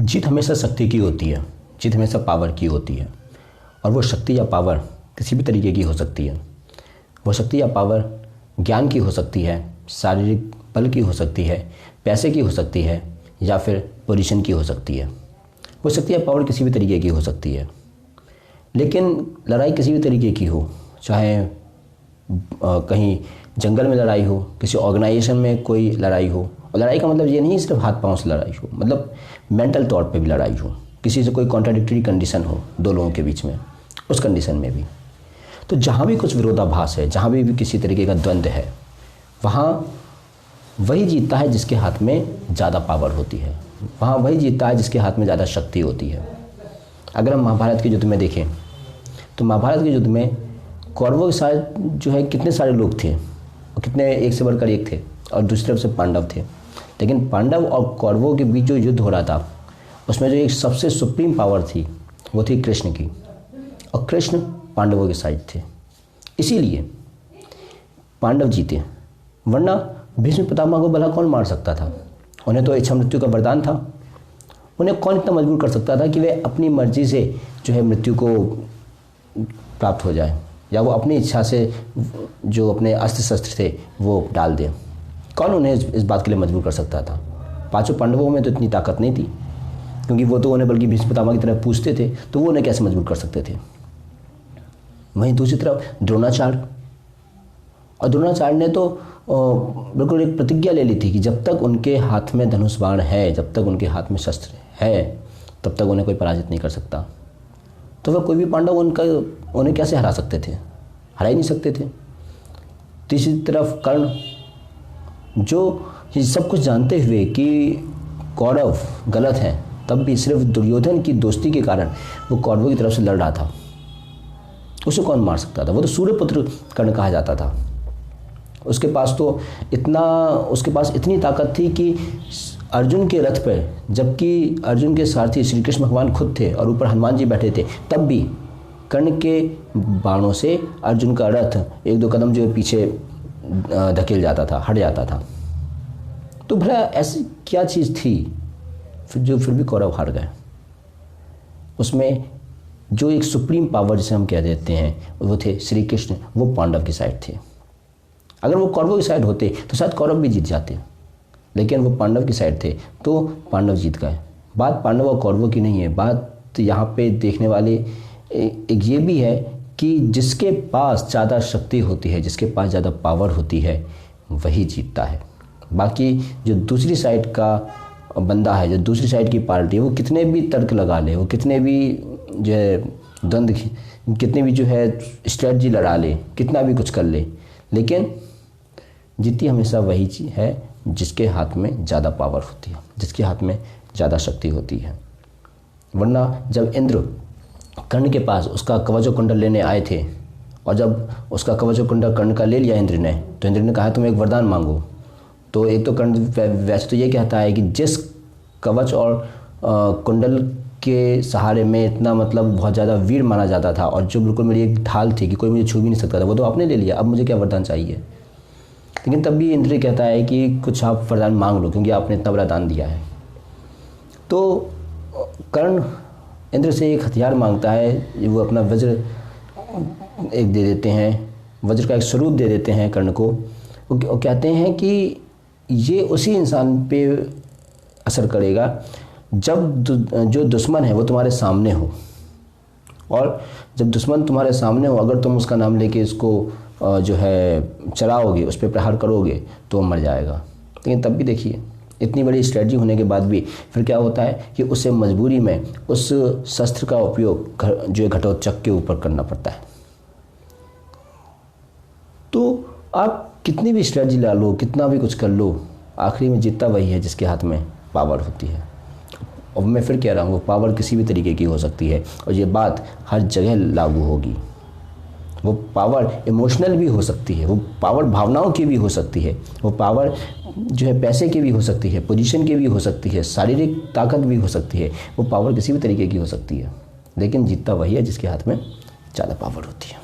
जीत हमेशा शक्ति की होती है, जीत हमेशा पावर की होती है। और वो शक्ति या पावर किसी भी तरीके की हो सकती है। वो शक्ति या पावर ज्ञान की हो सकती है, शारीरिक बल की हो सकती है, पैसे की हो सकती है, या फिर पोजीशन की हो सकती है। वो शक्ति या पावर किसी भी तरीके की हो सकती है। लेकिन लड़ाई किसी भी तरीके की हो, चाहे कहीं जंगल में लड़ाई हो, किसी ऑर्गेनाइजेशन में कोई लड़ाई हो, और लड़ाई का मतलब ये नहीं सिर्फ हाथ पांव से लड़ाई हो, मतलब मेंटल तौर पे भी लड़ाई हो, किसी से कोई कॉन्ट्राडिक्टरी कंडीशन हो दो लोगों के बीच में, उस कंडीशन में भी। तो जहाँ भी कुछ विरोधाभास है, जहाँ भी किसी तरीके का द्वंद्व है, वहाँ वही जीतता है जिसके हाथ में ज़्यादा पावर होती है, वहाँ वही जीतता है जिसके हाथ में ज़्यादा शक्ति होती है। अगर हम महाभारत के युद्ध में देखें तो महाभारत के युद्ध में कौरवों के साथ जो है कितने सारे लोग थे, और कितने एक से बढ़कर एक थे, और दूसरी तरफ से पांडव थे। लेकिन पांडव और कौरवों के बीच जो युद्ध हो रहा था, उसमें जो एक सबसे सुप्रीम पावर थी वो थी कृष्ण की, और कृष्ण पांडवों के साइड थे, इसीलिए पांडव जीते। वरना भीष्म पितामह को भला कौन मार सकता था? उन्हें तो इच्छा मृत्यु का वरदान था। उन्हें कौन इतना मजबूर कर सकता था कि वे अपनी मर्जी से जो है मृत्यु को प्राप्त हो जाए, या वो अपनी इच्छा से जो अपने अस्त्र शस्त्र थे वो डाल दें? कौन उन्हें इस बात के लिए मजबूर कर सकता था? पांचों पांडवों में तो इतनी ताकत नहीं थी, क्योंकि वो तो उन्हें बल्कि भीष्म पितामह की तरह पूछते थे, तो वो उन्हें कैसे मजबूर कर सकते थे? वहीं दूसरी तरफ द्रोणाचार्य, और द्रोणाचार्य ने तो बिल्कुल एक प्रतिज्ञा ले ली थी कि जब तक उनके हाथ में धनुष बाण है, जब तक उनके हाथ में शस्त्र है, तब तक उन्हें कोई पराजित नहीं कर सकता। तो वह कोई भी पांडव उन्हें कैसे हरा सकते थे? हरा ही नहीं सकते थे। तीसरी तरफ कर्ण, जो ये सब कुछ जानते हुए कि कौरव गलत हैं, तब भी सिर्फ दुर्योधन की दोस्ती के कारण वो कौरवों की तरफ से लड़ रहा था। उसे कौन मार सकता था? वो तो सूर्यपुत्र कर्ण कहा जाता था। उसके पास इतनी ताकत थी कि अर्जुन के रथ पर, जबकि अर्जुन के सारथी श्री कृष्ण भगवान खुद थे और ऊपर हनुमान जी बैठे थे, तब भी कर्ण के बाणों से अर्जुन का रथ एक दो कदम जो पीछे धकेल जाता था, हट जाता था। तो भला ऐसी क्या चीज़ थी फिर भी कौरव हार गए? उसमें जो एक सुप्रीम पावर जिसे हम कह देते हैं वो थे श्री कृष्ण, वो पांडव की साइड थे। अगर वो कौरवों की साइड होते तो शायद कौरव भी जीत जाते, लेकिन वो पांडव की साइड थे तो पांडव जीत गए। बात पांडव और कौरवों की नहीं है, बात यहाँ पे देखने वाले एक ये भी है कि जिसके पास ज़्यादा शक्ति होती है, जिसके पास ज़्यादा पावर होती है, वही जीतता है। बाकी जो दूसरी साइड का बंदा है, जो दूसरी साइड की पार्टी है, वो कितने भी तर्क लगा ले, वो कितने भी जो है द्वंद्व, कितने भी जो है स्ट्रेटजी लड़ा ले, कितना भी कुछ कर ले, लेकिन जीती हमेशा वही चीज़ है जिसके हाथ में ज़्यादा पावर होती है, जिसके हाथ में ज़्यादा शक्ति होती है। वरना जब इंद्र कर्ण के पास उसका कवच और कुंडल लेने आए थे, और जब उसका कवच और कुंडल कर्ण का ले लिया इंद्र ने, तो इंद्र ने कहा तुम एक वरदान मांगो। तो एक तो कर्ण वैसे तो ये कहता है कि जिस कवच और कुंडल के सहारे में इतना मतलब बहुत ज़्यादा वीर माना जाता था, और जो बिल्कुल मेरी एक ढाल थी कि कोई मुझे छू भी नहीं सकता था, वो तो आपने ले लिया, अब मुझे क्या वरदान चाहिए? लेकिन तब भी इंद्र कहता है कि कुछ आप वरदान मांग लो, क्योंकि आपने इतना बड़ा दान दिया है। तो कर्ण इंद्र से एक हथियार मांगता है, वो अपना वज्र एक दे देते हैं, वज्र का एक स्वरूप दे देते हैं कर्ण को। वो कहते हैं कि ये उसी इंसान पे असर करेगा जब जो दुश्मन है वो तुम्हारे सामने हो, और जब दुश्मन तुम्हारे सामने हो, अगर तुम उसका नाम लेके इसको जो है चलाओगे, उस पर प्रहार करोगे, तो मर जाएगा। लेकिन तब भी देखिए, इतनी बड़ी स्ट्रेटजी होने के बाद भी फिर क्या होता है कि उसे मजबूरी में उस शस्त्र का उपयोग जो है घटोत्कच के ऊपर करना पड़ता है। तो आप कितनी भी स्ट्रेटजी ला लो, कितना भी कुछ कर लो, आखिरी में जीतता वही है जिसके हाथ में पावर होती है। और मैं फिर कह रहा हूँ, वो पावर किसी भी तरीके की हो सकती है, और ये बात हर जगह लागू होगी। वो पावर इमोशनल भी हो सकती है, वो पावर भावनाओं की भी हो सकती है, वो पावर जो है पैसे की भी हो सकती है, पोजीशन की भी हो सकती है, शारीरिक ताकत भी हो सकती है। वो पावर किसी भी तरीके की हो सकती है, लेकिन जीतता वही है जिसके हाथ में ज़्यादा पावर होती है।